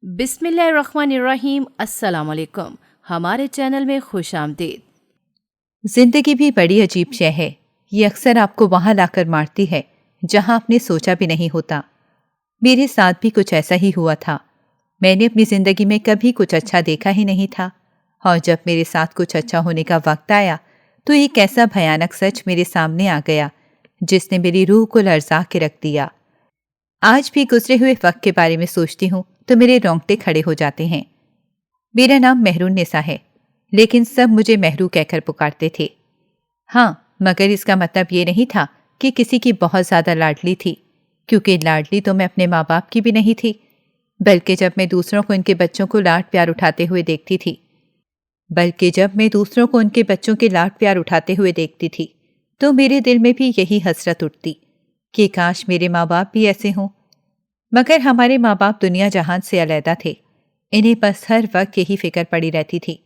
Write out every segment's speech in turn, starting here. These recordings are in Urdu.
بسم اللہ الرحمن الرحیم۔ السلام علیکم، ہمارے چینل میں خوش آمدید۔ زندگی بھی بڑی عجیب شے ہے، یہ اکثر آپ کو وہاں لا کر مارتی ہے جہاں آپ نے سوچا بھی نہیں ہوتا۔ میرے ساتھ بھی کچھ ایسا ہی ہوا تھا۔ میں نے اپنی زندگی میں کبھی کچھ اچھا دیکھا ہی نہیں تھا، اور جب میرے ساتھ کچھ اچھا ہونے کا وقت آیا تو ایک ایسا بھیانک سچ میرے سامنے آ گیا جس نے میری روح کو لرزا کے رکھ دیا۔ آج بھی گزرے ہوئے وقت کے بارے میں سوچتی ہوں تو میرے رونگٹے کھڑے ہو جاتے ہیں۔ میرا نام مہرون نسا ہے، لیکن سب مجھے مہرو کہہ کر پکارتے تھے۔ ہاں، مگر اس کا مطلب یہ نہیں تھا کہ کسی کی بہت زیادہ لاڈلی تھی، کیونکہ لاڈلی تو میں اپنے ماں باپ کی بھی نہیں تھی، بلکہ جب میں دوسروں کو ان کے بچوں کو لاڈ پیار اٹھاتے ہوئے دیکھتی تھی تو میرے دل میں بھی یہی حسرت اٹھتی کہ کاش میرے ماں باپ بھی ایسے ہوں۔ مگر ہمارے ماں باپ دنیا جہان سے علیحدہ تھے، انہیں بس ہر وقت یہی فکر پڑی رہتی تھی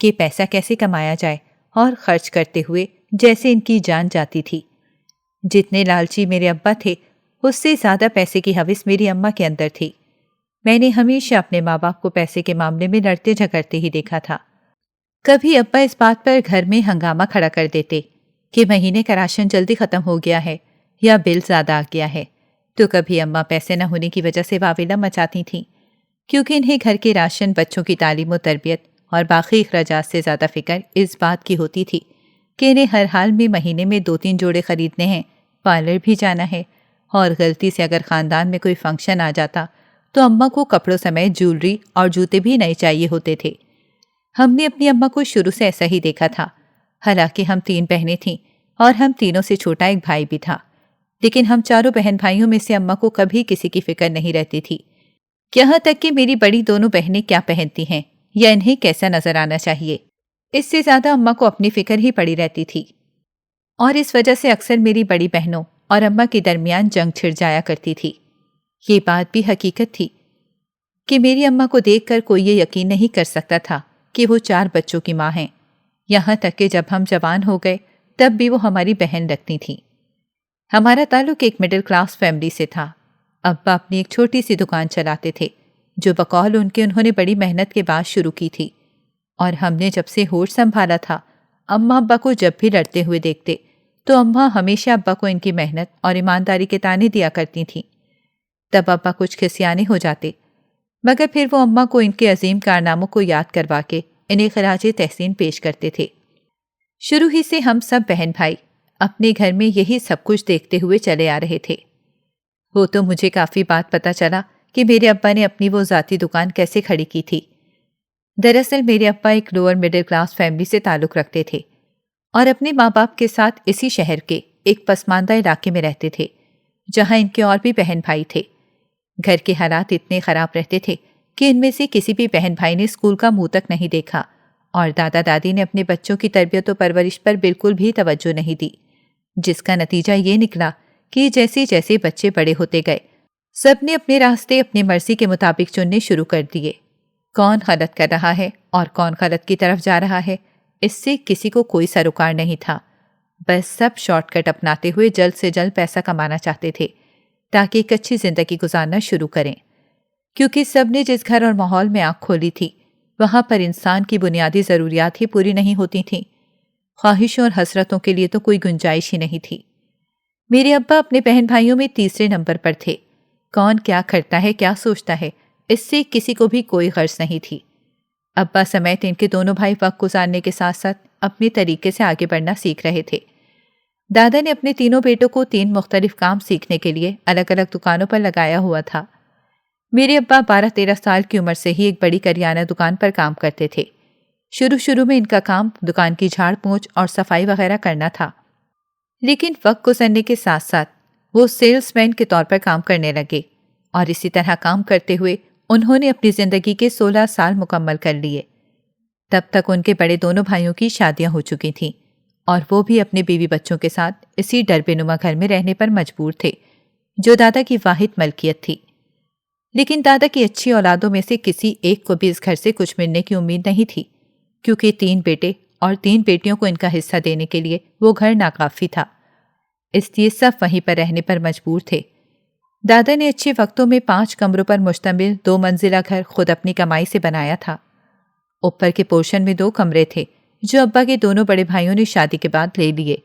کہ پیسہ کیسے کمایا جائے، اور خرچ کرتے ہوئے جیسے ان کی جان جاتی تھی۔ جتنے لالچی میرے ابا تھے، اس سے زیادہ پیسے کی ہوس میری اماں کے اندر تھی۔ میں نے ہمیشہ اپنے ماں باپ کو پیسے کے معاملے میں لڑتے جھگڑتے ہی دیکھا تھا۔ کبھی ابا اس بات پر گھر میں ہنگامہ کھڑا کر دیتے کہ مہینے کا راشن جلدی ختم ہو گیا ہے یا بل زیادہ آ گیا ہے، تو کبھی اماں پیسے نہ ہونے کی وجہ سے واویلا مچاتی تھیں، کیونکہ انہیں گھر کے راشن، بچوں کی تعلیم و تربیت اور باقی اخراجات سے زیادہ فکر اس بات کی ہوتی تھی کہ انہیں ہر حال میں مہینے میں 2-3 جوڑے خریدنے ہیں، پارلر بھی جانا ہے، اور غلطی سے اگر خاندان میں کوئی فنکشن آ جاتا تو اماں کو کپڑوں سمیت جولری اور جوتے بھی نئے چاہیے ہوتے تھے۔ ہم نے اپنی اماں کو شروع سے ایسا ہی دیکھا تھا، حالانکہ ہم 3 بہنیں تھیں اور ہم تینوں سے چھوٹا ایک بھائی بھی تھا، لیکن ہم چاروں بہن بھائیوں میں سے اماں کو کبھی کسی کی فکر نہیں رہتی تھی، یہاں تک کہ میری بڑی دونوں بہنیں کیا پہنتی ہیں یا انہیں کیسا نظر آنا چاہیے، اس سے زیادہ اماں کو اپنی فکر ہی پڑی رہتی تھی، اور اس وجہ سے اکثر میری بڑی بہنوں اور اماں کے درمیان جنگ چھڑ جایا کرتی تھی۔ یہ بات بھی حقیقت تھی کہ میری اماں کو دیکھ کر کوئی یہ یقین نہیں کر سکتا تھا کہ وہ 4 بچوں کی ماں ہیں، یہاں تک کہ جب ہم جوان ہو گئے تب بھی وہ ہماری بہن لگتی تھیں۔ ہمارا تعلق ایک مڈل کلاس فیملی سے تھا۔ ابا اپنی ایک چھوٹی سی دکان چلاتے تھے، جو بقول انہوں نے بڑی محنت کے بعد شروع کی تھی، اور ہم نے جب سے ہوش سنبھالا تھا، اماں ابا کو جب بھی لڑتے ہوئے دیکھتے تو اماں ہمیشہ ابا کو ان کی محنت اور ایمانداری کے طعنے دیا کرتی تھیں۔ تب ابا کچھ کھسیانے ہو جاتے، مگر پھر وہ اماں کو ان کے عظیم کارناموں کو یاد کروا کے انہیں خراج تحسین پیش کرتے تھے۔ شروع ہی سے ہم سب بہن بھائی اپنے گھر میں یہی سب کچھ دیکھتے ہوئے چلے آ رہے تھے۔ وہ تو مجھے کافی بات پتہ چلا کہ میرے ابا نے اپنی وہ ذاتی دکان کیسے کھڑی کی تھی۔ دراصل میرے ابا ایک لوور مڈل کلاس فیملی سے تعلق رکھتے تھے اور اپنے ماں باپ کے ساتھ اسی شہر کے ایک پسماندہ علاقے میں رہتے تھے، جہاں ان کے اور بھی بہن بھائی تھے۔ گھر کے حالات اتنے خراب رہتے تھے کہ ان میں سے کسی بھی بہن بھائی نے اسکول کا منہ تک نہیں دیکھا، اور دادا دادی نے اپنے بچوں کی تربیت و پرورش پر بالکل بھی توجہ نہیں دی، جس کا نتیجہ یہ نکلا کہ جیسے جیسے بچے بڑے ہوتے گئے، سب نے اپنے راستے اپنی مرضی کے مطابق چننے شروع کر دیے۔ کون غلط کر رہا ہے اور کون غلط کی طرف جا رہا ہے، اس سے کسی کو کوئی سروکار نہیں تھا، بس سب شارٹ کٹ اپناتے ہوئے جلد سے جلد پیسہ کمانا چاہتے تھے تاکہ ایک اچھی زندگی گزارنا شروع کریں، کیونکہ سب نے جس گھر اور ماحول میں آنکھ کھولی تھی وہاں پر انسان کی بنیادی ضروریات ہی پوری نہیں ہوتی تھیں، خواہشوں اور حسرتوں کے لیے تو کوئی گنجائش ہی نہیں تھی۔ میرے ابا اپنے بہن بھائیوں میں تیسرے نمبر پر تھے۔ کون کیا کرتا ہے، کیا سوچتا ہے، اس سے کسی کو بھی کوئی غرض نہیں تھی۔ ابا سمیت ان کے دونوں بھائی وقت گزارنے کے ساتھ ساتھ اپنے طریقے سے آگے بڑھنا سیکھ رہے تھے۔ دادا نے اپنے تینوں بیٹوں کو 3 مختلف کام سیکھنے کے لیے الگ الگ دکانوں پر لگایا ہوا تھا۔ میرے ابا 12-13 سال کی عمر سے ہی ایک بڑی کریانہ دکان پر کام کرتے تھے۔ شروع میں ان کا کام دکان کی جھاڑ پونچھ اور صفائی وغیرہ کرنا تھا، لیکن وقت گزرنے کے ساتھ ساتھ وہ سیلز مین کے طور پر کام کرنے لگے، اور اسی طرح کام کرتے ہوئے انہوں نے اپنی زندگی کے 16 سال مکمل کر لیے۔ تب تک ان کے بڑے دونوں بھائیوں کی شادیاں ہو چکی تھیں، اور وہ بھی اپنے بیوی بچوں کے ساتھ اسی ڈربے-نما گھر میں رہنے پر مجبور تھے، جو دادا کی واحد ملکیت تھی۔ لیکن دادا کی اچھی اولادوں میں سے کسی ایک کو بھی اس گھر سے کچھ ملنے کی امید نہیں تھی، کیونکہ 3 بیٹے اور 3 بیٹیوں کو ان کا حصہ دینے کے لیے وہ گھر ناکافی تھا، اس لیے سب وہیں پر رہنے پر مجبور تھے۔ دادا نے اچھے وقتوں میں 5 کمروں پر مشتمل 2 منزلہ گھر خود اپنی کمائی سے بنایا تھا۔ اوپر کے پورشن میں 2 کمرے تھے جو ابا کے دونوں بڑے بھائیوں نے شادی کے بعد لے لیے،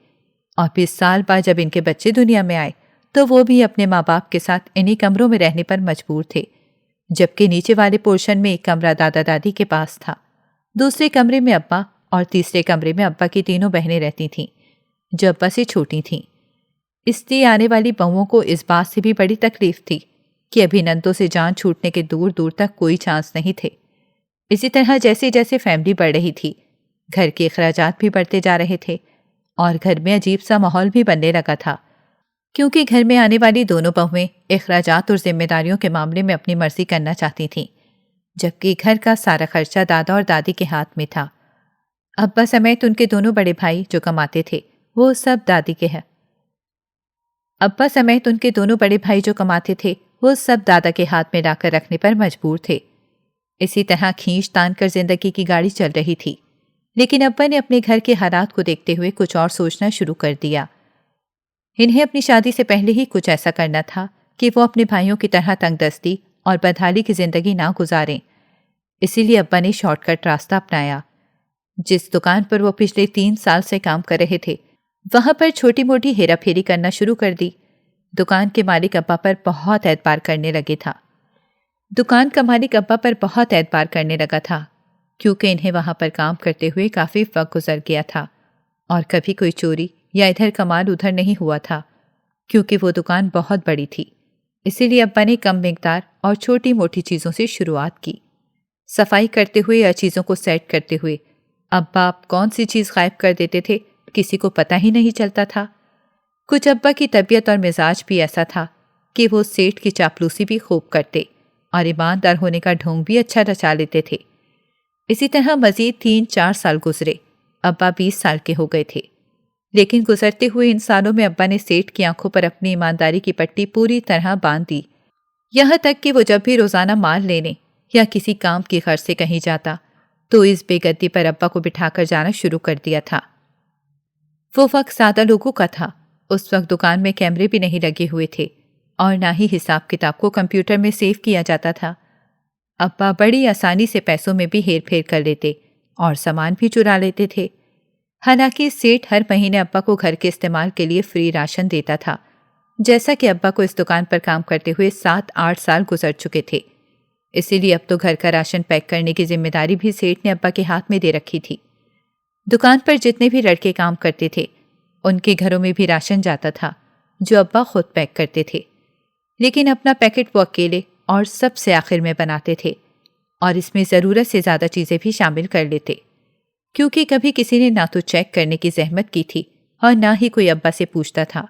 اور پھر سال بعد جب ان کے بچے دنیا میں آئے تو وہ بھی اپنے ماں باپ کے ساتھ انہی کمروں میں رہنے پر مجبور تھے، جبکہ نیچے والے پورشن میں ایک کمرہ دادا دادی کے پاس تھا، دوسرے کمرے میں ابا اور تیسرے کمرے میں ابا کی تینوں بہنیں رہتی تھیں جو ابا سے چھوٹی تھیں۔ اس لیے آنے والی بہوؤں کو اس بات سے بھی بڑی تکلیف تھی کہ ابھی نندوں سے جان چھوٹنے کے دور دور تک کوئی چانس نہیں تھے۔ اسی طرح جیسے جیسے فیملی بڑھ رہی تھی، گھر کے اخراجات بھی بڑھتے جا رہے تھے اور گھر میں عجیب سا ماحول بھی بننے لگا تھا، کیونکہ گھر میں آنے والی دونوں بہویں اخراجات اور ذمہ داریوں کے معاملے میں اپنی مرضی کرنا چاہتی تھیں، جبکہ گھر کا سارا خرچہ دادا اور دادی کے ہاتھ میں تھا۔ ابا سمیت ان کے دونوں بڑے بھائی جو کماتے تھے وہ سب دادی کے دادا کے ہاتھ میں لا کر رکھنے پر مجبور تھے۔ اسی طرح کھینچ تان کر زندگی کی گاڑی چل رہی تھی، لیکن ابا نے اپنے گھر کے حالات کو دیکھتے ہوئے کچھ اور سوچنا شروع کر دیا۔ انہیں اپنی شادی سے پہلے ہی کچھ ایسا کرنا تھا کہ وہ اپنے بھائیوں کی طرح تنگ دستی اور بدحالی کی زندگی نہ گزاریں۔ اسی لیے ابا نے شارٹ کٹ راستہ اپنایا۔ جس دکان پر وہ پچھلے 3 سال سے کام کر رہے تھے وہاں پر چھوٹی موٹی ہیرا پھیری کرنا شروع کر دی۔ دکان کے مالک ابا پر بہت اعتبار کرنے لگا تھا کیونکہ انہیں وہاں پر کام کرتے ہوئے کافی وقت گزر گیا تھا اور کبھی کوئی چوری یا ادھر کا مال ادھر نہیں ہوا تھا، کیونکہ وہ دکان بہت بڑی تھی۔ اسی لیے ابا نے کم مقدار اور چھوٹی موٹی چیزوں سے شروعات کی۔ صفائی کرتے ہوئے یا چیزوں کو سیٹ کرتے ہوئے ابا کون سی چیز غائب کر دیتے تھے کسی کو پتہ ہی نہیں چلتا تھا۔ کچھ ابا کی طبیعت اور مزاج بھی ایسا تھا کہ وہ سیٹھ کی چاپلوسی بھی خوب کرتے اور ایماندار ہونے کا ڈھونگ بھی اچھا رچا لیتے تھے۔ اسی طرح مزید 3-4 سال گزرے، ابا 20 سال کے ہو گئے تھے، لیکن گزرتے ہوئے ان سالوں میں ابا نے سیٹھ کی آنکھوں پر اپنی ایمانداری کی پٹی پوری طرح باندھ دی، یہاں تک کہ وہ جب بھی روزانہ مال لینے یا کسی کام کی غرض سے کہیں جاتا تو اس بے گدی پر ابا کو بٹھا کر جانا شروع کر دیا تھا۔ وہ وقت سادہ لوگوں کا تھا، اس وقت دکان میں کیمرے بھی نہیں لگے ہوئے تھے اور نہ ہی حساب کتاب کو کمپیوٹر میں سیو کیا جاتا تھا۔ ابا بڑی آسانی سے پیسوں میں بھی ہیر پھیر کر لیتے اور سامان بھی چرا لیتے تھے۔ حالانکہ سیٹھ ہر مہینے ابا کو گھر کے استعمال کے لیے فری راشن دیتا تھا، جیسا کہ ابا کو اس دکان پر کام کرتے ہوئے 7-8 سال گزر چکے تھے۔ اسی لیے اب تو گھر کا راشن پیک کرنے کی ذمہ داری بھی سیٹھ نے ابا کے ہاتھ میں دے رکھی تھی۔ دکان پر جتنے بھی لڑکے کام کرتے تھے ان کے گھروں میں بھی راشن جاتا تھا جو ابا خود پیک کرتے تھے، لیکن اپنا پیکٹ وہ اکیلے اور سب سے آخر میں بناتے تھے اور اس میں ضرورت سے زیادہ چیزیں بھی شامل کر لیتے، کیونکہ کبھی کسی نے نہ تو چیک کرنے کی زحمت کی تھی اور نہ ہی کوئی ابا سے پوچھتا تھا۔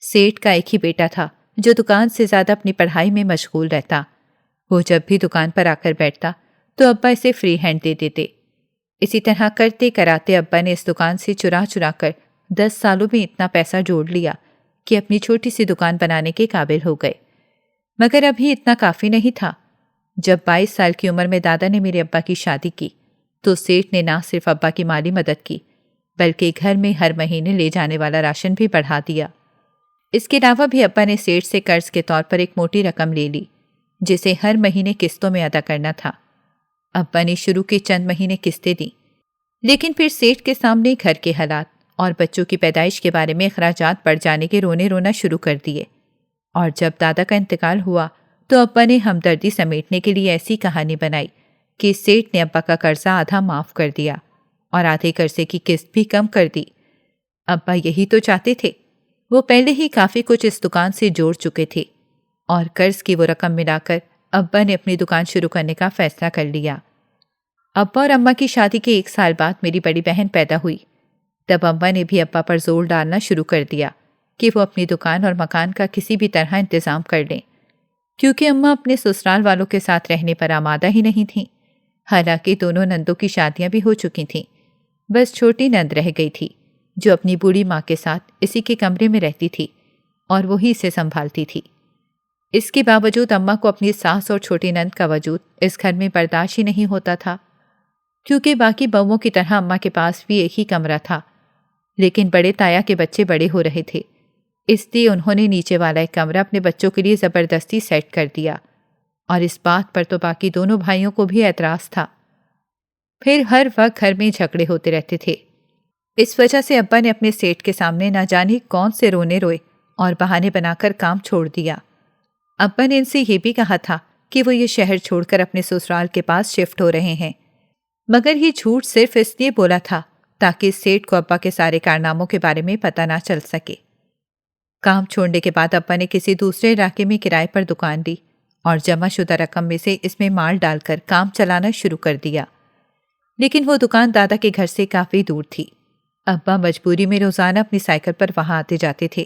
سیٹھ کا ایک ہی بیٹا تھا جو دکان سے زیادہ اپنی پڑھائی میں مشغول رہتا۔ وہ جب بھی دکان پر آ کر بیٹھتا تو ابا اسے فری ہینڈ دے دیتے۔ اسی طرح کرتے کراتے ابا نے اس دکان سے چرا چرا کر 10 سالوں میں اتنا پیسہ جوڑ لیا کہ اپنی چھوٹی سی دکان بنانے کے قابل ہو گئے۔ مگر ابھی اتنا کافی نہیں تھا۔ جب 22 سال کی عمر میں دادا نے میرے ابا کی شادی کی تو سیٹھ نے نہ صرف ابا کی مالی مدد کی بلکہ گھر میں ہر مہینے لے جانے والا راشن بھی بڑھا دیا۔ اس کے علاوہ بھی ابا نے سیٹھ سے قرض کے طور پر ایک موٹی رقم لے لی جسے ہر مہینے قسطوں میں ادا کرنا تھا۔ ابا نے شروع کے چند مہینے قسطیں دیں، لیکن پھر سیٹھ کے سامنے گھر کے حالات اور بچوں کی پیدائش کے بارے میں اخراجات بڑھ جانے کے رونا شروع کر دیے، اور جب دادا کا انتقال ہوا تو ابا نے ہمدردی سمیٹنے کے لیے ایسی کہانی بنائی کہ سیٹھ نے ابا کا قرضہ آدھا معاف کر دیا اور آدھے قرضے کی قسط بھی کم کر دی۔ ابا یہی تو چاہتے تھے، وہ پہلے ہی کافی کچھ اس دکان سے جوڑ چکے تھے اور قرض کی وہ رقم ملا کر ابا نے اپنی دکان شروع کرنے کا فیصلہ کر لیا۔ ابا اور اماں کی شادی کے 1 سال بعد میری بڑی بہن پیدا ہوئی۔ تب اماں نے بھی ابا پر زور ڈالنا شروع کر دیا کہ وہ اپنی دکان اور مکان کا کسی بھی طرح انتظام کر لیں، کیونکہ اماں اپنے سسرال والوں کے ساتھ رہنے پر آمادہ ہی نہیں تھیں۔ حالانکہ دونوں نندوں کی شادیاں بھی ہو چکی تھیں، بس چھوٹی نند رہ گئی تھی جو اپنی بوڑھی ماں کے ساتھ اسی کے کمرے میں رہتی تھی اور وہی اسے سنبھالتی تھی۔ اس کے باوجود اماں کو اپنی ساس اور چھوٹی نند کا وجود اس گھر میں برداشت ہی نہیں ہوتا تھا، کیونکہ باقی بہوؤں کی طرح اماں کے پاس بھی ایک ہی کمرہ تھا، لیکن بڑے تایا کے بچے بڑے ہو رہے تھے اس لیے انہوں نے نیچے والا ایک کمرہ اپنے بچوں کے لیے زبردستی سیٹ کر دیا، اور اس بات پر تو باقی دونوں بھائیوں کو بھی اعتراض تھا۔ پھر ہر وقت گھر میں جھگڑے ہوتے رہتے تھے۔ اس وجہ سے ابا نے اپنے سیٹ کے سامنے نہ جانے کون سے رونے روئے اور بہانے بنا کر کام چھوڑ دیا۔ ابا نے ان سے یہ بھی کہا تھا کہ وہ یہ شہر چھوڑ کر اپنے سسرال کے پاس شفٹ ہو رہے ہیں، مگر یہ جھوٹ صرف اس لیے بولا تھا تاکہ اس سیٹ کو ابا کے سارے کارناموں کے بارے میں پتہ نہ چل سکے۔ کام چھوڑنے کے بعد ابا نے کسی دوسرے علاقے میں کرائے پر دکان لی اور جمع شدہ رقم میں سے اس میں مال ڈال کر کام چلانا شروع کر دیا، لیکن وہ دکان دادا کے گھر سے کافی دور تھی۔ ابا مجبوری میں روزانہ اپنی سائیکل پر وہاں آتے جاتے تھے،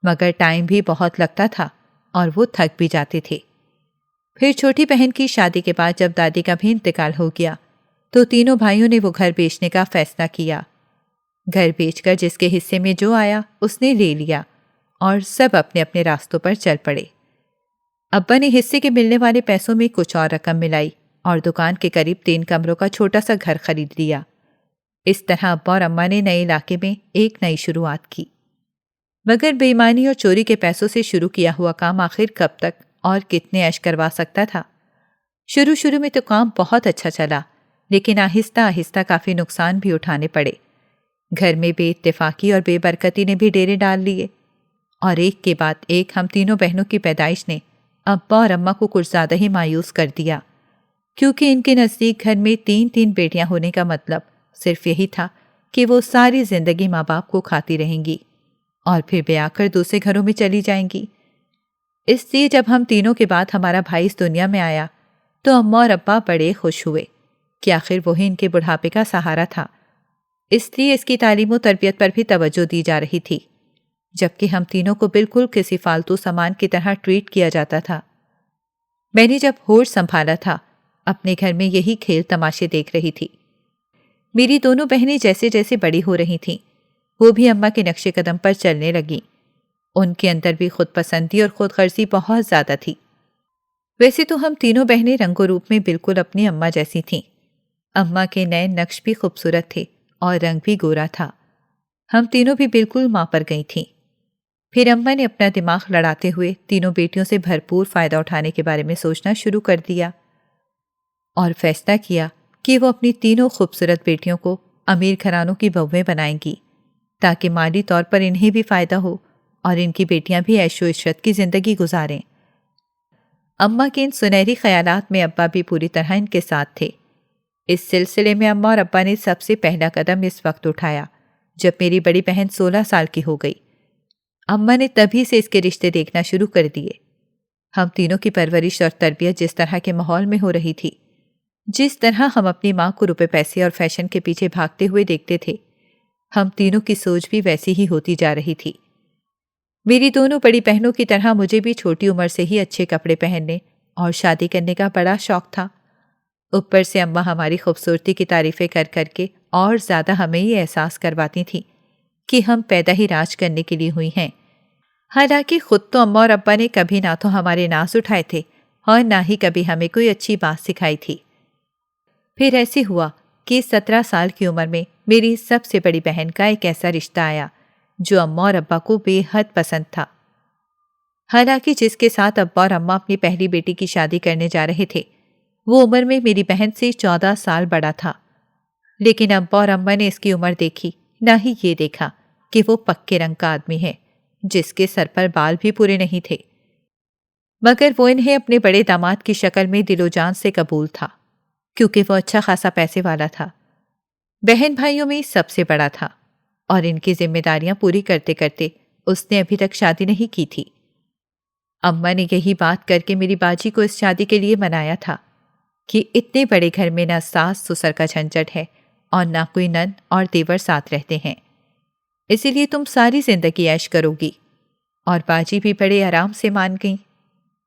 مگر ٹائم بھی بہت لگتا تھا اور وہ تھک بھی جاتے تھے۔ پھر چھوٹی بہن کی شادی کے بعد جب دادی کا بھی انتقال ہو گیا تو تینوں بھائیوں نے وہ گھر بیچنے کا فیصلہ کیا۔ گھر بیچ کر جس کے حصے میں جو آیا اس نے لے لیا اور سب اپنے اپنے راستوں پر چل پڑے۔ ابا نے حصے کے ملنے والے پیسوں میں کچھ اور رقم ملائی اور دکان کے قریب 3 کمروں کا چھوٹا سا گھر خرید لیا۔ اس طرح ابا اور اماں نے نئے علاقے میں ایک نئی شروعات کی، مگر بے ایمانی اور چوری کے پیسوں سے شروع کیا ہوا کام آخر کب تک اور کتنے عیش کروا سکتا تھا؟ شروع میں تو کام بہت اچھا چلا، لیکن آہستہ آہستہ کافی نقصان بھی اٹھانے پڑے۔ گھر میں بے اتفاقی اور بے برکتی نے بھی ڈیرے ڈال لیے، اور ایک کے بعد ایک ہم تینوں بہنوں کی پیدائش نے ابا اور اماں کو کچھ زیادہ ہی مایوس کر دیا، کیونکہ ان کے نزدیک گھر میں 3 بیٹیاں ہونے کا مطلب صرف یہی تھا کہ وہ ساری زندگی ماں باپ کو کھاتی رہیں گی اور پھر بیاہ کر دوسرے گھروں میں چلی جائیں گی۔ اس لیے جب ہم تینوں کے بعد ہمارا بھائی اس دنیا میں آیا تو اماں اور ابا بڑے خوش ہوئے کہ آخر وہی ان کے بڑھاپے کا سہارا تھا۔ اس لیے اس کی تعلیم و تربیت پر بھی توجہ دی جا رہی تھی، جبکہ ہم تینوں کو بالکل کسی فالتو سامان کی طرح ٹریٹ کیا جاتا تھا۔ میں نے جب ہوش سنبھالا تھا اپنے گھر میں یہی کھیل تماشے دیکھ رہی تھی۔ میری دونوں بہنیں جیسے جیسے بڑی ہو رہی تھیں وہ بھی اماں کے نقش قدم پر چلنے لگیں۔ ان کے اندر بھی خود پسندی اور خود غرضی بہت زیادہ تھی۔ ویسے تو ہم تینوں بہنیں رنگ و روپ میں بالکل اپنی اماں جیسی تھیں۔ اماں کے نئے نقش بھی خوبصورت تھے اور رنگ بھی گورا تھا۔ ہم تینوں بھی بالکل ماں پر گئی تھیں۔ پھر اماں نے اپنا دماغ لڑاتے ہوئے تینوں بیٹیوں سے بھرپور فائدہ اٹھانے کے بارے میں سوچنا شروع کر دیا اور فیصلہ کیا کہ وہ اپنی تینوں خوبصورت بیٹیوں کو امیر گھرانوں کی بہویں بنائیں گی، تاکہ مالی طور پر انہیں بھی فائدہ ہو اور ان کی بیٹیاں بھی عیش و عشرت کی زندگی گزاریں۔ اماں کے ان سنہری خیالات میں ابا بھی پوری طرح ان کے ساتھ تھے۔ اس سلسلے میں اماں اور ابا نے سب سے پہلا قدم اس وقت اٹھایا جب میری بڑی بہن 16 سال کی ہو گئی۔ اماں نے تبھی سے اس کے رشتے دیکھنا شروع کر دیے۔ ہم تینوں کی پرورش اور تربیت جس طرح کے ماحول میں ہو رہی تھی، جس طرح ہم اپنی ماں کو روپے پیسے اور فیشن کے پیچھے بھاگتے ہوئے دیکھتے تھے، ہم تینوں کی سوچ بھی ویسی ہی ہوتی جا رہی تھی۔ میری دونوں بڑی بہنوں کی طرح مجھے بھی چھوٹی عمر سے ہی اچھے کپڑے پہننے اور شادی کرنے کا بڑا شوق تھا۔ اوپر سے اماں ہماری خوبصورتی کی تعریفیں کر کر کے اور زیادہ ہمیں یہ احساس کرواتی تھیں کہ ہم پیدا ہی راج کرنے کے لیے ہوئی ہیں۔ حالانکہ خود تو اماں اور ابا نے کبھی نہ تو ہمارے ناز اٹھائے تھے اور نہ ہی کبھی ہمیں کوئی اچھی بات سکھائی تھی۔ پھر ایسے ہوا کہ 17 سال کی عمر میں میری سب سے بڑی بہن کا ایک ایسا رشتہ آیا جو اماں اور ابا کو بے حد پسند تھا۔ حالانکہ جس کے ساتھ ابا اور اماں اپنی پہلی بیٹی کی شادی کرنے جا رہے تھے وہ عمر میں میری بہن سے 14 سال بڑا تھا، لیکن ابا اور اماں نے اس کی عمر دیکھی نہ ہی یہ دیکھا کہ وہ پکے رنگ کا آدمی ہے جس کے سر پر بال بھی پورے نہیں تھے، مگر وہ انہیں اپنے بڑے داماد کی شکل میں دل و جان سے قبول تھا کیونکہ وہ اچھا خاصا پیسے والا تھا، بہن بھائیوں میں سب سے بڑا تھا اور ان کی ذمہ داریاں پوری کرتے کرتے اس نے ابھی تک شادی نہیں کی تھی۔ اماں نے یہی بات کر کے میری باجی کو اس شادی کے لیے منایا تھا کہ اتنے بڑے گھر میں نہ ساس سسر کا جھنجٹ ہے اور نہ کوئی نند اور دیور ساتھ رہتے ہیں، اسی لیے تم ساری زندگی عیش کرو گی۔ اور باجی بھی بڑے آرام سے مان گئیں۔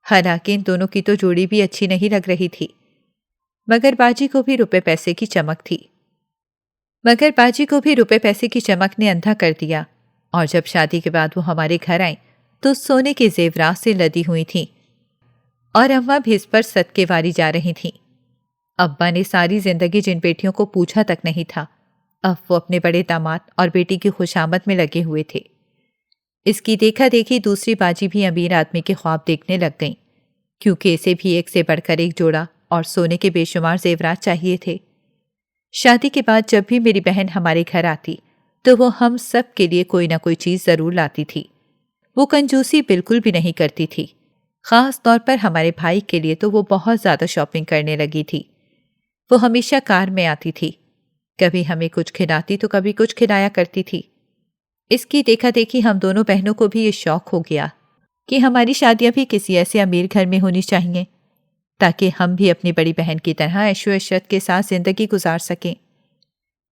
حالانکہ ان دونوں کی تو جوڑی بھی اچھی نہیں لگ رہی تھی، مگر باجی کو بھی روپے پیسے کی چمک نے اندھا کر دیا، اور جب شادی کے بعد وہ ہمارے گھر آئیں تو سونے کے زیورات سے لدی ہوئی تھیں اور اماں بھی اس پر صدقے واری جا رہی تھیں۔ ابا نے ساری زندگی جن بیٹیوں کو پوچھا تک نہیں تھا، اب وہ اپنے بڑے داماد اور بیٹی کی خوشامد میں لگے ہوئے تھے۔ اس کی دیکھا دیکھی دوسری باجی بھی امیر آدمی کے خواب دیکھنے لگ گئیں، کیونکہ اسے بھی ایک سے بڑھ کر ایک جوڑا اور سونے کے بے شمار زیورات چاہیے تھے۔ شادی کے بعد جب بھی میری بہن ہمارے گھر آتی تو وہ ہم سب کے لیے کوئی نہ کوئی چیز ضرور لاتی تھی۔ وہ کنجوسی بالکل بھی نہیں کرتی تھی، خاص طور پر ہمارے بھائی کے لیے تو وہ بہت زیادہ شاپنگ کرنے لگی تھی۔ وہ ہمیشہ کار میں آتی تھی، کبھی ہمیں کچھ کھلاتی تو کبھی کچھ کھلایا کرتی تھی۔ اس کی دیکھا دیکھی ہم دونوں بہنوں کو بھی یہ شوق ہو گیا کہ ہماری شادیاں بھی کسی ایسے امیر گھر میں ہونی چاہیے تاکہ ہم بھی اپنی بڑی بہن کی طرح عیش و عشرت کے ساتھ زندگی گزار سکیں۔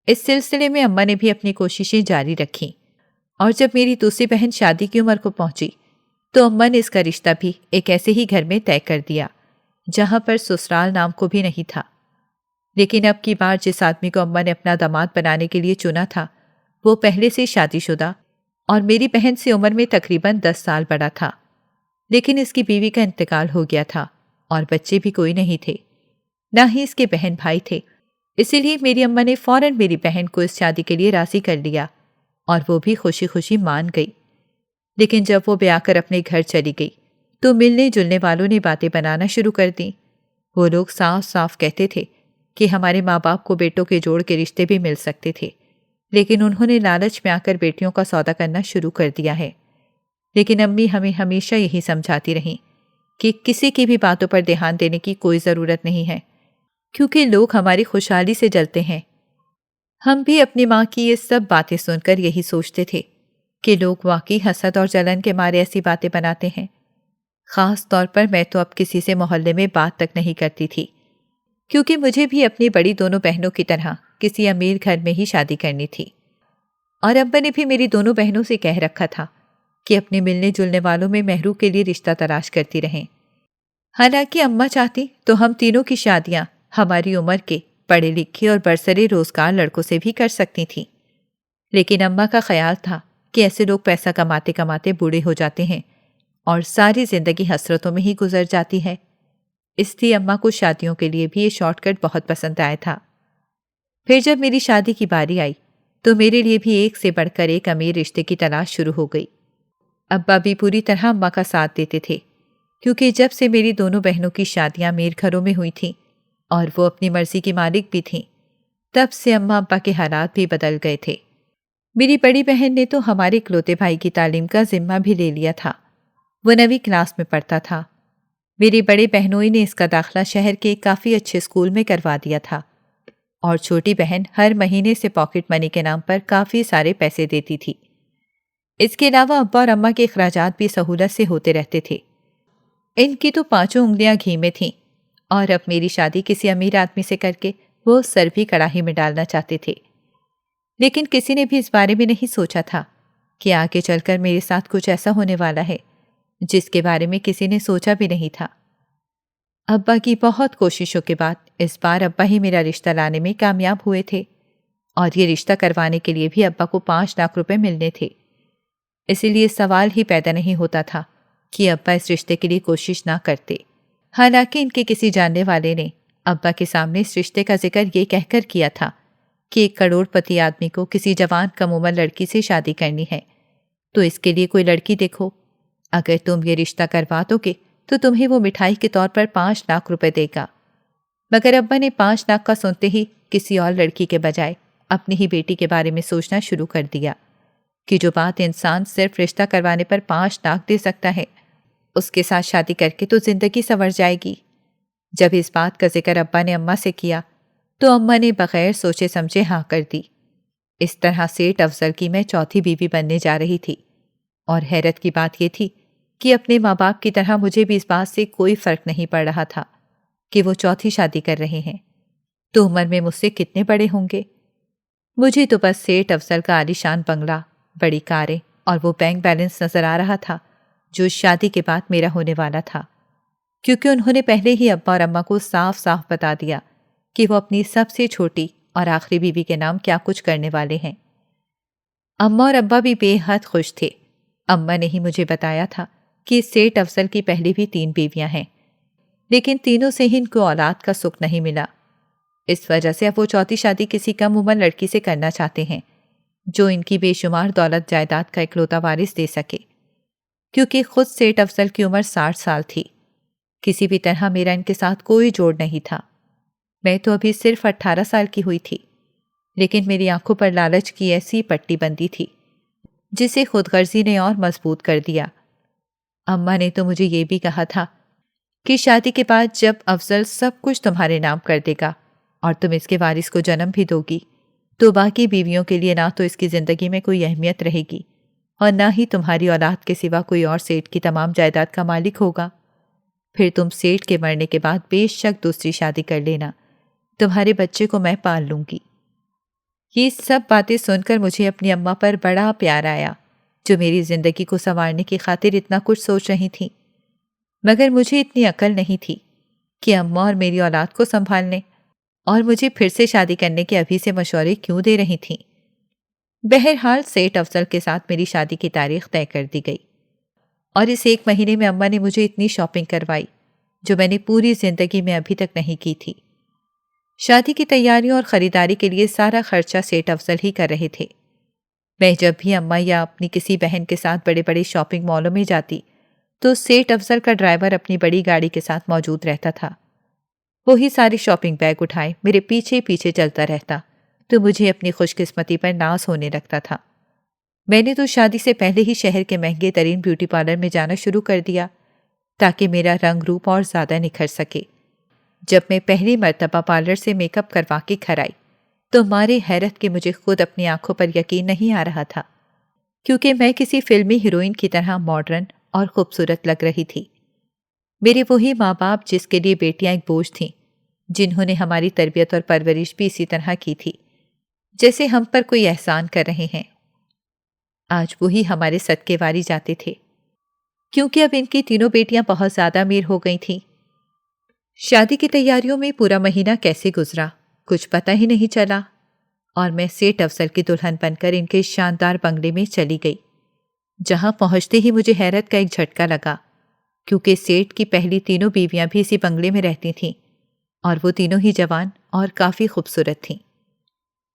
اس سلسلے میں اماں نے بھی اپنی کوششیں جاری رکھیں، اور جب میری دوسری بہن شادی کی عمر کو پہنچی تو اماں نے اس کا رشتہ بھی ایک ایسے ہی گھر میں طے کر دیا جہاں پر سسرال نام کو بھی نہیں تھا۔ لیکن اب کی بار جس آدمی کو اماں نے اپنا داماد بنانے کے لیے چنا تھا وہ پہلے سے شادی شدہ اور میری بہن سے عمر میں تقریباً 10 سال بڑا تھا، لیکن اس کی بیوی کا انتقال ہو گیا تھا اور بچے بھی کوئی نہیں تھے، نہ ہی اس کے بہن بھائی تھے۔ اسی لیے میری اماں نے فوراً میری بہن کو اس شادی کے لیے راضی کر لیا اور وہ بھی خوشی خوشی مان گئی۔ لیکن جب وہ بیاہ کر اپنے گھر چلی گئی تو ملنے جلنے والوں نے باتیں بنانا شروع کر دیں۔ وہ لوگ صاف صاف کہتے تھے کہ ہمارے ماں باپ کو بیٹوں کے جوڑ کے رشتے بھی مل سکتے تھے، لیکن انہوں نے لالچ میں آ کر بیٹیوں کا سودا کرنا شروع کر دیا ہے۔ لیکن امی ہمیں ہمیشہ یہی سمجھاتی رہیں کہ کسی کی بھی باتوں پر دھیان دینے کی کوئی ضرورت نہیں ہے، کیونکہ لوگ ہماری خوشحالی سے جلتے ہیں۔ ہم بھی اپنی ماں کی یہ سب باتیں سن کر یہی سوچتے تھے کہ لوگ واقعی حسد اور جلن کے مارے ایسی باتیں بناتے ہیں۔ خاص طور پر میں تو اب کسی سے محلے میں بات تک نہیں کرتی تھی، کیونکہ مجھے بھی اپنی بڑی دونوں بہنوں کی طرح کسی امیر گھر میں ہی شادی کرنی تھی، اور ابا نے بھی میری دونوں بہنوں سے کہہ رکھا تھا کہ اپنے ملنے جلنے والوں میں مہرو کے لیے رشتہ تلاش کرتی رہیں۔ حالانکہ اماں چاہتی تو ہم تینوں کی شادیاں ہماری عمر کے پڑھے لکھے اور برسر روزگار لڑکوں سے بھی کر سکتی تھیں، لیکن اماں کا خیال تھا کہ ایسے لوگ پیسہ کماتے کماتے بوڑھے ہو جاتے ہیں اور ساری زندگی حسرتوں میں ہی گزر جاتی ہے۔ اس لیے اماں کو شادیوں کے لیے بھی یہ شارٹ کٹ بہت پسند آیا تھا۔ پھر جب میری شادی کی باری آئی تو میرے لیے بھی ایک سے بڑھ کر ایک امیر رشتے کی تلاش شروع ہو گئی۔ ابا بھی پوری طرح اماں کا ساتھ دیتے تھے، کیونکہ جب سے میری دونوں بہنوں کی شادیاں امیر گھروں میں ہوئی تھیں اور وہ اپنی مرضی کی مالک بھی تھیں، تب سے اماں ابا کے حالات بھی بدل گئے تھے۔ میری بڑی بہن نے تو ہمارے اکلوتے بھائی کی تعلیم کا ذمہ بھی لے لیا تھا۔ وہ 9ویں کلاس میں پڑھتا تھا۔ میری بڑے بہنوئی نے اس کا داخلہ شہر کے کافی اچھے اسکول میں کروا دیا تھا، اور چھوٹی بہن ہر مہینے سے پاکٹ منی کے نام پر کافی سارے پیسے دیتی تھی۔ اس کے علاوہ ابا اور اماں کے اخراجات بھی سہولت سے ہوتے رہتے تھے۔ ان کی تو 5 انگلیاں گھی میں تھیں، اور اب میری شادی کسی امیر آدمی سے کر کے وہ سر بھی کڑاہی میں ڈالنا چاہتے تھے۔ لیکن کسی نے بھی اس بارے میں نہیں سوچا تھا کہ آگے چل کر میرے ساتھ کچھ ایسا ہونے والا ہے جس کے بارے میں کسی نے سوچا بھی نہیں تھا۔ ابا کی بہت کوششوں کے بعد اس بار ابا ہی میرا رشتہ لانے میں کامیاب ہوئے تھے، اور یہ رشتہ کروانے کے لیے بھی ابا کو 5 لاکھ روپے ملنے تھے۔ اسی لیے سوال ہی پیدا نہیں ہوتا تھا کہ ابا اس رشتے کے لیے کوشش نہ کرتے۔ حالانکہ ان کے کسی جاننے والے نے ابا کے سامنے اس رشتے کا ذکر یہ کہہ کر کیا تھا کہ 1 کروڑ پتی آدمی کو کسی جوان کم عمر لڑکی سے شادی کرنی ہے، تو اس کے لیے کوئی لڑکی دیکھو۔ اگر تم یہ رشتہ کروا دو گے تو تمہیں وہ مٹھائی کے طور پر 5 لاکھ روپے دے گا۔ مگر ابا نے 5 لاکھ کا سنتے ہی کسی اور لڑکی کے بجائے اپنی ہی بیٹی کے بارے میں سوچنا شروع کر دیا کہ جو بات انسان صرف رشتہ کروانے پر 5 لاکھ دے سکتا ہے، اس کے ساتھ شادی کر کے تو زندگی سنور جائے گی۔ جب اس بات کا ذکر ابا نے اماں سے کیا تو اماں نے بغیر سوچے سمجھے ہاں کر دی۔ اس طرح سیٹھ افضل کی میں چوتھی بیوی بننے جا رہی تھی، اور حیرت کی بات یہ تھی کہ اپنے ماں باپ کی طرح مجھے بھی اس بات سے کوئی فرق نہیں پڑ رہا تھا کہ وہ چوتھی شادی کر رہے ہیں، تو عمر میں مجھ سے کتنے بڑے ہوں گے۔ مجھے تو بس سیٹھ افضل کا عالیشان بنگلہ، بڑی کاریں اور وہ بینک بیلنس نظر آ رہا تھا جو شادی کے بعد میرا ہونے والا تھا، کیونکہ انہوں نے پہلے ہی ابا اور اماں کو صاف صاف بتا دیا کہ وہ اپنی سب سے چھوٹی اور آخری بیوی کے نام کیا کچھ کرنے والے ہیں۔ اماں اور ابا بھی بے حد خوش تھے۔ اماں نے ہی مجھے بتایا تھا کہ سیٹھ افضل کی پہلی بھی 3 بیویاں ہیں، لیکن تینوں سے ہی ان کو اولاد کا سکھ نہیں ملا۔ اس وجہ سے اب وہ چوتھی شادی کسی کم عمر لڑکی سے کرنا چاہتے ہیں جو ان کی بے شمار دولت جائیداد کا اکلوتا وارث دے سکے۔ کیونکہ خود سیٹھ افضل کی عمر 60 سال تھی۔ کسی بھی طرح میرا ان کے ساتھ کوئی جوڑ نہیں تھا۔ میں تو ابھی صرف 18 سال کی ہوئی تھی، لیکن میری آنکھوں پر لالچ کی ایسی پٹی بندی تھی جسے خود غرضی نے اور مضبوط کر دیا۔ اماں نے تو مجھے یہ بھی کہا تھا کہ شادی کے بعد جب افضل سب کچھ تمہارے نام کر دے گا اور تم اس کے وارث کو جنم بھی دو گی تو باقی بیویوں کے لیے نہ تو اس کی زندگی میں کوئی اہمیت رہے گی اور نہ ہی تمہاری اولاد کے سوا کوئی اور سیٹھ کی تمام جائیداد کا مالک ہوگا۔ پھر تم سیٹھ کے مرنے کے بعد بے شک دوسری شادی کر لینا، تمہارے بچے کو میں پال لوں گی۔ یہ سب باتیں سن کر مجھے اپنی اماں پر بڑا پیار آیا، جو میری زندگی کو سنوارنے کی خاطر اتنا کچھ سوچ رہی تھیں، مگر مجھے اتنی عقل نہیں تھی کہ اماں اور میری اولاد کو سنبھالنے اور مجھے پھر سے شادی کرنے کے ابھی سے مشورے کیوں دے رہی تھیں۔ بہرحال سیٹھ افضل کے ساتھ میری شادی کی تاریخ طے کر دی گئی، اور اس 1 مہینے میں اماں نے مجھے اتنی شاپنگ کروائی جو میں نے پوری زندگی میں ابھی تک نہیں کی تھی۔ شادی کی تیاریوں اور خریداری کے لیے سارا خرچہ سیٹھ افضل ہی کر رہے تھے۔ میں جب بھی اماں یا اپنی کسی بہن کے ساتھ بڑے بڑے شاپنگ مالوں میں جاتی تو سیٹھ افضل کا ڈرائیور اپنی بڑی گاڑی کے ساتھ موجود رہتا تھا۔ وہی سارے شاپنگ بیگ اٹھائے میرے پیچھے پیچھے چلتا رہتا تو مجھے اپنی خوش قسمتی پر ناز ہونے لگتا تھا۔ میں نے تو شادی سے پہلے ہی شہر کے مہنگے ترین بیوٹی پارلر میں جانا شروع کر دیا تاکہ میرا رنگ روپ اور زیادہ نکھر سکے۔ جب میں پہلی مرتبہ پارلر سے میک اپ کروا کے گھر آئی تو مارے حیرت کے مجھے خود اپنی آنکھوں پر یقین نہیں آ رہا تھا، کیونکہ میں کسی فلمی ہیروئن کی طرح ماڈرن اور خوبصورت لگ رہی تھی۔ میرے وہی ماں باپ جس کے لیے بیٹیاں ایک بوجھ تھیں، جنہوں نے ہماری تربیت اور پرورش بھی اسی طرح کی تھی جیسے ہم پر کوئی احسان کر رہے ہیں، آج وہی ہمارے صدقے واری جاتے تھے، کیونکہ اب ان کی تینوں بیٹیاں بہت زیادہ امیر ہو گئی تھیں۔ شادی کی تیاریوں میں پورا مہینہ کیسے گزرا کچھ پتہ ہی نہیں چلا، اور میں سیٹھ افضل کی دلہن بن کر ان کے شاندار بنگلے میں چلی گئی، جہاں پہنچتے ہی مجھے حیرت کا ایک جھٹکا لگا، کیونکہ سیٹھ کی پہلی تینوں بیویاں بھی اسی بنگلے میں رہتی تھیں اور وہ تینوں ہی جوان اور کافی خوبصورت تھیں۔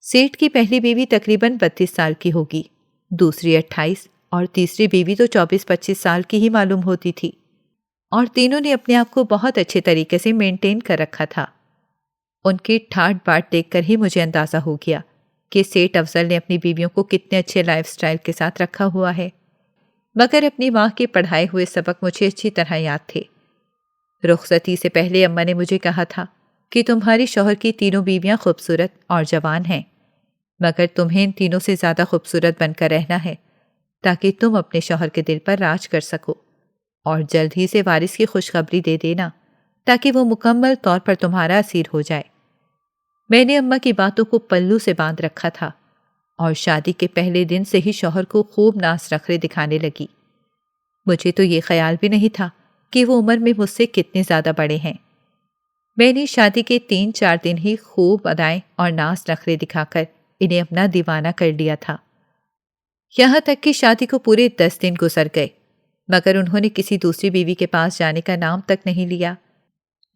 سیٹھ کی پہلی بیوی تقریباً 32 سال کی ہوگی، دوسری 28 اور تیسری بیوی تو 24-25 سال کی ہی معلوم ہوتی تھی، اور تینوں نے اپنے آپ کو بہت اچھے طریقے سے مینٹین کر رکھا تھا۔ ان کی ٹھاٹ باٹ دیکھ کر ہی مجھے اندازہ ہو گیا کہ سیٹھ افضل نے اپنی بیویوں کو کتنے اچھے لائف سٹائل کے ساتھ رکھا ہوا ہے، مگر اپنی ماں کے پڑھائے ہوئے سبق مجھے اچھی طرح یاد تھے۔ رخصتی سے پہلے اماں نے مجھے کہا تھا کہ تمہاری شوہر کی تینوں بیویاں خوبصورت اور جوان ہیں، مگر تمہیں ان تینوں سے زیادہ خوبصورت بن کر رہنا ہے تاکہ تم اپنے شوہر کے دل پر راج کر سکو، اور جلد ہی سے وارث کی خوشخبری دے دینا تاکہ وہ مکمل طور پر تمہارا اسیر ہو جائے۔ میں نے اماں کی باتوں کو پلو سے باندھ رکھا تھا اور شادی کے پہلے دن سے ہی شوہر کو خوب ناز نخرے دکھانے لگی۔ مجھے تو یہ خیال بھی نہیں تھا کہ وہ عمر میں مجھ سے کتنے زیادہ بڑے ہیں۔ میں نے شادی کے 3-4 دن ہی خوب ادائیں اور ناز نخرے دکھا کر انہیں اپنا دیوانہ کر لیا تھا۔ یہاں تک کہ شادی کو پورے 10 دن گزر گئے، مگر انہوں نے کسی دوسری بیوی کے پاس جانے کا نام تک نہیں لیا،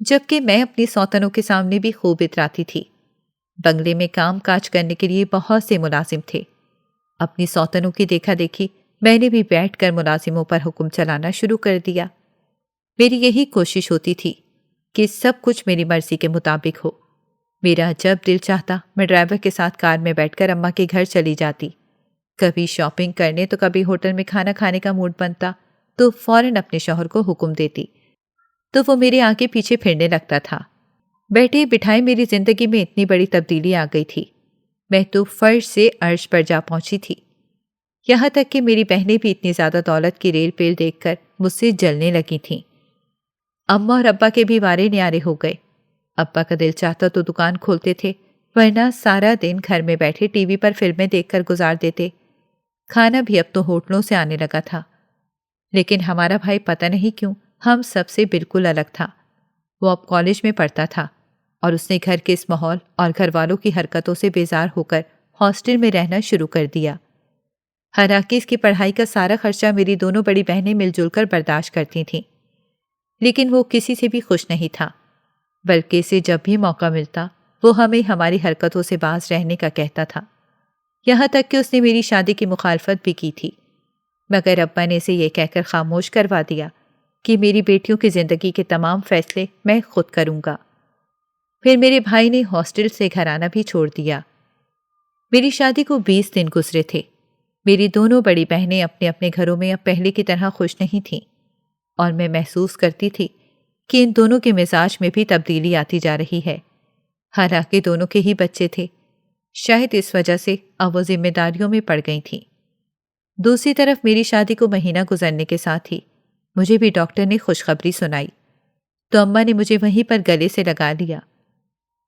جبکہ میں اپنی سوتنوں کے سامنے بھی خوب اتراتی تھی۔ بنگلے میں کام کاج کرنے کے لیے بہت سے ملازم تھے۔ اپنی سوتنوں کی دیکھا دیکھی میں نے بھی بیٹھ کر ملازموں پر حکم چلانا شروع کر دیا۔ میری یہی کوشش ہوتی تھی کہ سب کچھ میری مرضی کے مطابق ہو۔ میرا جب دل چاہتا میں ڈرائیور کے ساتھ کار میں بیٹھ کر اماں کے گھر چلی جاتی، کبھی شاپنگ کرنے تو کبھی ہوٹل میں کھانا کھانے کا موڈ بنتا تو فوراً اپنے شوہر کو حکم دیتی تو وہ میرے آگے پیچھے پھرنے لگتا تھا۔ بیٹھے بٹھائے میری زندگی میں اتنی بڑی تبدیلی آ گئی تھی، میں تو فرش سے عرش پر جا پہنچی تھی۔ یہاں تک کہ میری بہنیں بھی اتنی زیادہ دولت کی ریل پیل دیکھ کر مجھ سے جلنے لگی تھیں۔ اماں اور ابا کے بھی وارے نیارے ہو گئے۔ ابا کا دل چاہتا تو دکان کھولتے تھے، ورنہ سارا دن گھر میں بیٹھے ٹی وی پر فلمیں دیکھ کر گزار دیتے۔ کھانا بھی اب تو ہوٹلوں سے آنے لگا تھا، لیکن ہمارا بھائی پتہ نہیں کیوں ہم سب سے بالکل الگ تھا۔ وہ اب کالج میں پڑھتا تھا اور اس نے گھر کے اس ماحول اور گھر والوں کی حرکتوں سے بیزار ہو کر ہاسٹل میں رہنا شروع کر دیا۔ حالانکہ اس کی پڑھائی کا سارا خرچہ میری دونوں بڑی بہنیں مل جل کر برداشت کرتی تھیں، لیکن وہ کسی سے بھی خوش نہیں تھا، بلکہ اسے جب بھی موقع ملتا وہ ہمیں ہماری حرکتوں سے باز رہنے کا کہتا تھا۔ یہاں تک کہ اس نے میری شادی کی مخالفت بھی کی تھی، مگر ابا نے اسے یہ کہہ کر خاموش کروا دیا کہ میری بیٹیوں کی زندگی کے تمام فیصلے میں خود کروں گا۔ پھر میرے بھائی نے ہاسٹل سے گھر آنا بھی چھوڑ دیا۔ میری شادی کو 20 دن گزرے تھے۔ میری دونوں بڑی بہنیں اپنے اپنے گھروں میں اب پہلے کی طرح خوش نہیں تھیں، اور میں محسوس کرتی تھی کہ ان دونوں کے مزاج میں بھی تبدیلی آتی جا رہی ہے۔ حالانکہ دونوں کے ہی بچے تھے، شاید اس وجہ سے اب وہ ذمہ داریوں میں پڑ گئی تھیں۔ دوسری طرف میری شادی کو مہینہ گزرنے کے ساتھ ہی مجھے بھی ڈاکٹر نے خوشخبری سنائی، تو اماں نے مجھے وہیں پر گلے سے لگا لیا۔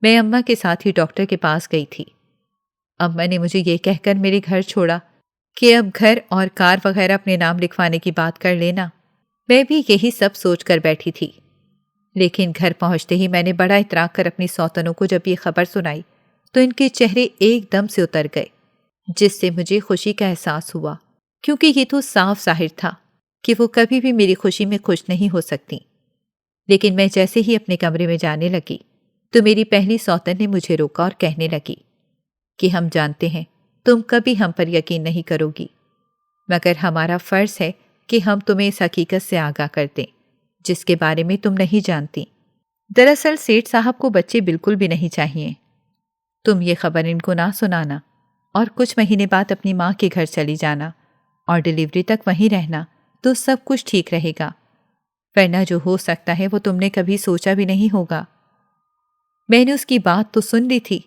میں اماں کے ساتھ ہی ڈاکٹر کے پاس گئی تھی۔ اماں نے مجھے یہ کہہ کر میرے گھر چھوڑا کہ اب گھر اور کار وغیرہ اپنے نام لکھوانے کی بات کر لینا۔ میں بھی یہی سب سوچ کر بیٹھی تھی، لیکن گھر پہنچتے ہی میں نے بڑا اطراق کر اپنی سوتنوں کو جب یہ خبر سنائی تو ان کے چہرے ایک دم سے اتر گئے، جس سے مجھے خوشی کا احساس ہوا، کیونکہ یہ تو صاف ظاہر تھا کہ وہ کبھی بھی میری خوشی میں خوش نہیں ہو سکتی۔ لیکن میں جیسے ہی اپنے کمرے میں جانے لگی تو میری پہلی سوتن نے مجھے روکا اور کہنے لگی کہ ہم جانتے ہیں تم کبھی ہم پر یقین نہیں کرو گی، مگر ہمارا فرض ہے کہ ہم تمہیں اس حقیقت سے آگاہ کر دیں جس کے بارے میں تم نہیں جانتی۔ دراصل سیٹھ صاحب کو بچے بالکل بھی نہیں چاہیے۔ تم یہ خبر ان کو نہ سنانا اور کچھ مہینے بعد اپنی ماں کے گھر چلی جانا اور ڈیلیوری تک وہیں رہنا، تو سب کچھ ٹھیک رہے گا، ورنہ جو ہو سکتا ہے وہ تم نے کبھی سوچا بھی نہیں ہوگا۔ میں نے اس کی بات تو سن لی تھی،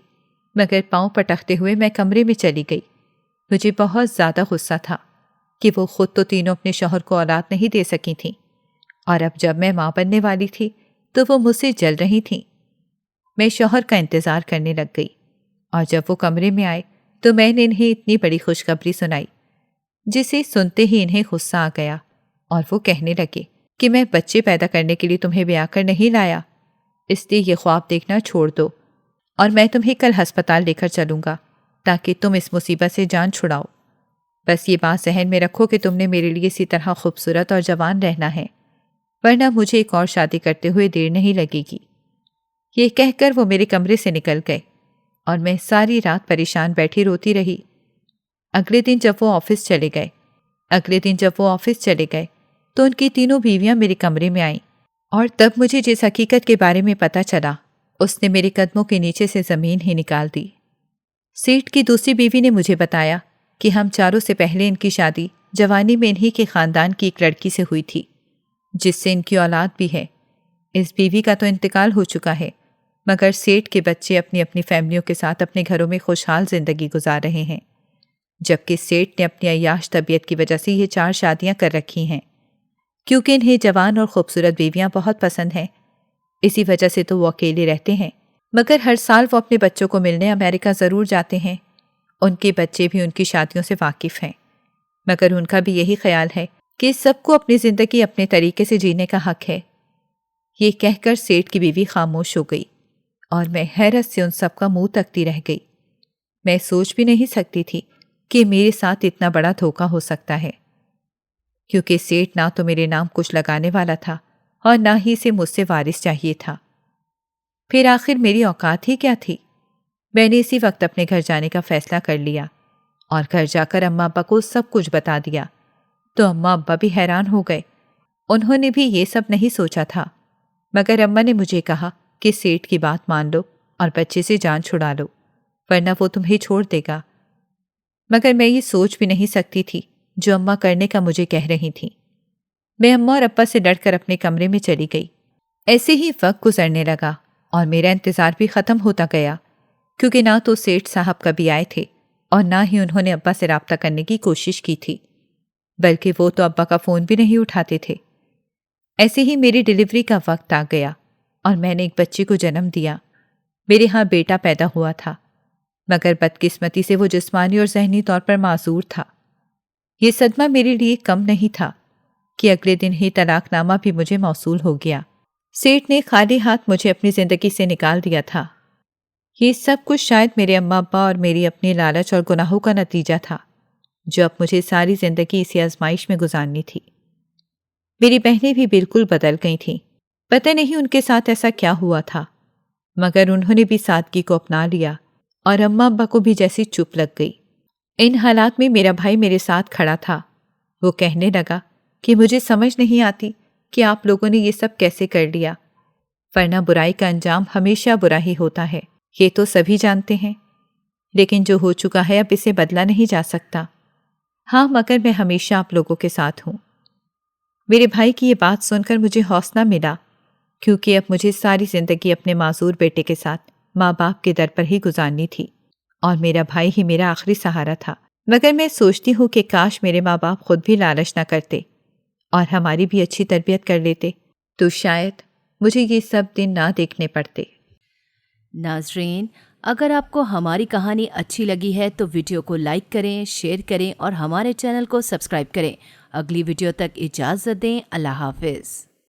مگر پاؤں پٹکتے ہوئے میں کمرے میں چلی گئی۔ مجھے بہت زیادہ غصہ تھا کہ وہ خود تو تینوں اپنے شوہر کو اولاد نہیں دے سکی تھیں، اور اب جب میں ماں بننے والی تھی تو وہ مجھ سے جل رہی تھیں۔ میں شوہر کا انتظار کرنے لگ گئی، اور جب وہ کمرے میں آئے تو میں نے انہیں اتنی بڑی خوشخبری سنائی جسے سنتے ہی انہیں غصہ آ گیا، اور وہ کہنے لگے کہ میں بچے پیدا کرنے کے لیے تمہیں بیاہ کر نہیں لایا، اس لیے یہ خواب دیکھنا چھوڑ دو، اور میں تمہیں کل ہسپتال لے کر چلوں گا تاکہ تم اس مصیبت سے جان چھڑاؤ۔ بس یہ بات ذہن میں رکھو کہ تم نے میرے لیے اسی طرح خوبصورت اور جوان رہنا ہے، ورنہ مجھے ایک اور شادی کرتے ہوئے دیر نہیں لگے گی۔ یہ کہہ کر وہ میرے کمرے سے نکل گئے، اور میں ساری رات پریشان بیٹھی روتی رہی۔ اگلے دن جب وہ آفس چلے گئے تو ان کی تینوں بیویاں میرے کمرے میں آئیں، اور تب مجھے جس حقیقت کے بارے میں پتہ چلا اس نے میرے قدموں کے نیچے سے زمین ہی نکال دی۔ سیٹھ کی دوسری بیوی نے مجھے بتایا کہ ہم چاروں سے پہلے ان کی شادی جوانی میں انہی کے خاندان کی ایک لڑکی سے ہوئی تھی، جس سے ان کی اولاد بھی ہے۔ اس بیوی کا تو انتقال ہو چکا ہے، مگر سیٹھ کے بچے اپنی اپنی فیملیوں کے ساتھ اپنے گھروں میں خوشحال زندگی گزار رہے ہیں، جبکہ سیٹھ نے اپنی عیاش طبیعت کی وجہ سے یہ 4 شادیاں کر رکھی ہیں، کیونکہ انہیں جوان اور خوبصورت بیویاں بہت پسند ہیں۔ اسی وجہ سے تو وہ اکیلے رہتے ہیں، مگر ہر سال وہ اپنے بچوں کو ملنے امریکہ ضرور جاتے ہیں۔ ان کے بچے بھی ان کی شادیوں سے واقف ہیں، مگر ان کا بھی یہی خیال ہے کہ سب کو اپنی زندگی اپنے طریقے سے جینے کا حق ہے۔ یہ کہہ کر سیٹھ کی بیوی خاموش ہو گئی، اور میں حیرت سے ان سب کا منہ تکتی رہ گئی۔ میں سوچ بھی نہیں سکتی تھی کہ میرے ساتھ اتنا بڑا دھوکہ ہو سکتا ہے، کیونکہ سیٹھ نہ تو میرے نام کچھ لگانے والا تھا اور نہ ہی اسے مجھ سے وارث چاہیے تھا۔ پھر آخر میری اوقات ہی کیا تھی؟ میں نے اسی وقت اپنے گھر جانے کا فیصلہ کر لیا، اور گھر جا کر اماں ابا کو سب کچھ بتا دیا، تو اماں ابا بھی حیران ہو گئے۔ انہوں نے بھی یہ سب نہیں سوچا تھا، مگر اماں نے مجھے کہا کہ سیٹھ کی بات مان لو اور بچے سے جان چھڑا لو، ورنہ وہ تمہیں چھوڑ دے گا۔ مگر میں یہ سوچ بھی نہیں سکتی تھی جو اماں کرنے کا مجھے کہہ رہی تھیں۔ میں اماں اور ابا سے ڈر کر اپنے کمرے میں چلی گئی۔ ایسے ہی وقت گزرنے لگا اور میرا انتظار بھی ختم ہوتا گیا، کیونکہ نہ تو سیٹھ صاحب کبھی آئے تھے اور نہ ہی انہوں نے ابا سے رابطہ کرنے کی کوشش کی تھی، بلکہ وہ تو ابا کا فون بھی نہیں اٹھاتے تھے۔ ایسے ہی میری ڈیلیوری کا وقت آ گیا اور میں نے ایک بچے کو جنم دیا۔ میرے ہاں بیٹا پیدا ہوا تھا، مگر بدقسمتی سے وہ جسمانی اور ذہنی طور پر معذور تھا۔ یہ صدمہ میرے لیے کم نہیں تھا کہ اگلے دن ہی طلاق نامہ بھی مجھے موصول ہو گیا۔ سیٹھ نے خالی ہاتھ مجھے اپنی زندگی سے نکال دیا تھا۔ یہ سب کچھ شاید میرے اماں ابا اور میری اپنی لالچ اور گناہوں کا نتیجہ تھا، جو اب مجھے ساری زندگی اسی آزمائش میں گزارنی تھی۔ میری بہنیں بھی بالکل بدل گئی تھیں۔ پتہ نہیں ان کے ساتھ ایسا کیا ہوا تھا، مگر انہوں نے بھی سادگی کو اپنا لیا اور اماں ابا کو بھی جیسی چپ لگ گئی۔ ان حالات میں میرا بھائی میرے ساتھ کھڑا تھا۔ وہ کہنے لگا کہ مجھے سمجھ نہیں آتی کہ آپ لوگوں نے یہ سب کیسے کر لیا، ورنہ برائی کا انجام ہمیشہ برا ہی ہوتا ہے، یہ تو سبھی جانتے ہیں، لیکن جو ہو چکا ہے اب اسے بدلا نہیں جا سکتا۔ ہاں، مگر میں ہمیشہ آپ لوگوں کے ساتھ ہوں۔ میرے بھائی کی یہ بات سن کر مجھے حوصلہ ملا، کیونکہ اب مجھے ساری زندگی اپنے معذور بیٹے کے ساتھ ماں باپ کے در پر ہی گزارنی تھی، اور میرا بھائی ہی میرا آخری سہارا تھا۔ مگر میں سوچتی ہوں کہ کاش میرے ماں باپ خود بھی لالچ نہ کرتے اور ہماری بھی اچھی تربیت کر لیتے، تو شاید مجھے یہ سب دن نہ دیکھنے پڑتے۔ ناظرین، اگر آپ کو ہماری کہانی اچھی لگی ہے تو ویڈیو کو لائک کریں، شیئر کریں اور ہمارے چینل کو سبسکرائب کریں۔ اگلی ویڈیو تک اجازت دیں۔ اللہ حافظ۔